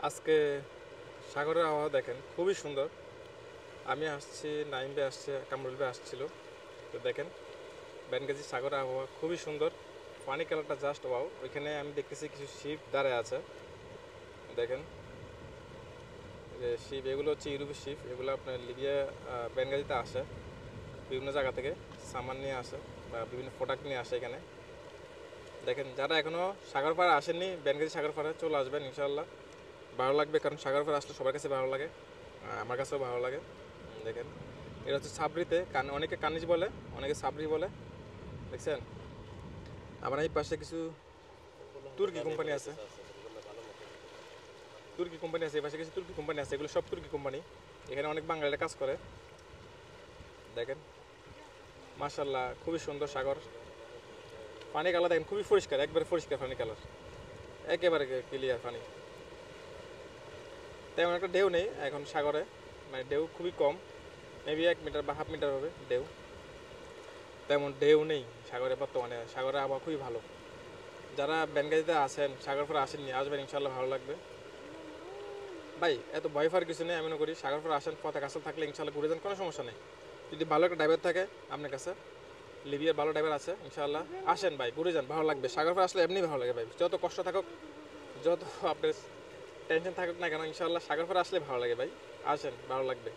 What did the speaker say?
আজকে সাগরের আবহাওয়া দেখেন খুবই সুন্দর। আমি আসছি, নাইম ভাই আসছে, কামরুল ভাই আসছিল। তো দেখেন বেনগাজি সাগরের আবহাওয়া খুবই সুন্দর। পানি কালারটা জাস্ট ওয়াও। ওইখানে আমি দেখতেছি কিছু শিপ দাঁড়ায় আছে। দেখেন যে শিপ, এগুলো হচ্ছে ইউরোপের শিপ। এগুলো আপনার লিবিয়া বেনগাজিতে আসে বিভিন্ন জায়গা থেকে, সামান নিয়ে আসে বা বিভিন্ন প্রোডাক্ট নিয়ে আসে এখানে। দেখেন যারা এখনও সাগর পাড়ে আসেননি, বেনগাজি সাগর পাড়ে চলে আসবেন ইনশাল্লাহ, ভালো লাগবে। কারণ সাগর পাড়ে আসলে সবার কাছে ভালো লাগে, আমার কাছেও ভালো লাগে। দেখেন এটা হচ্ছে সাবরিতে, অনেকে কানিজ বলে, অনেকে সাবরি বলে। দেখছেন আমার এই পাশে কিছু তুর্কি কোম্পানি আছে, তুর্কি কোম্পানি আছে, এই পাশে কিছু তুর্কি কোম্পানি আছে, এগুলো সব তুর্কি কোম্পানি। এখানে অনেক বাঙালিরা কাজ করে। দেখেন মার্শাল্লাহ খুবই সুন্দর সাগর। পানি কালার দেখেন খুবই পরিষ্কার, একবারে পরিষ্কার পানি কালার, একেবারে ক্লিয়ার পানি। তেমন একটা ঢেউ নেই এখন সাগরে, মানে ঢেউ খুবই কম, মেবি 1 মিটার বা হাফ মিটার হবে ঢেউ। তেমন ঢেউ নেই সাগরে বর্তমানে। সাগরের আবহাওয়া খুবই ভালো। যারা বেনগাজিতে আছেন, সাগর পাড়ে আসেননি, আসবেন ইনশাল্লাহ, ভালো লাগবে। ভাই এত ভয় ফার কিছু নেই। আমি মনে করি সাগর পাড়ে আসেন, পথে কাছে থাকলে ইনশাল্লাহ ঘুরে যান, কোনো সমস্যা নেই। যদি ভালো একটা ড্রাইভার থাকে আপনার কাছে, লিবিয়ার ভালো ড্রাইভার আছে, ইনশাল্লাহ আসেন ভাই, ঘুরে যান, ভালো লাগবে। সাগর পাড়ে আসলে এমনি ভালো লাগে ভাই, যত কষ্ট থাকুক, যত আপনার টেনশন থাকুক না কেন, ইনশাল্লাহ সাগর পাড়ে আসলে ভালো লাগে ভাই। আসেন, ভালো লাগবে।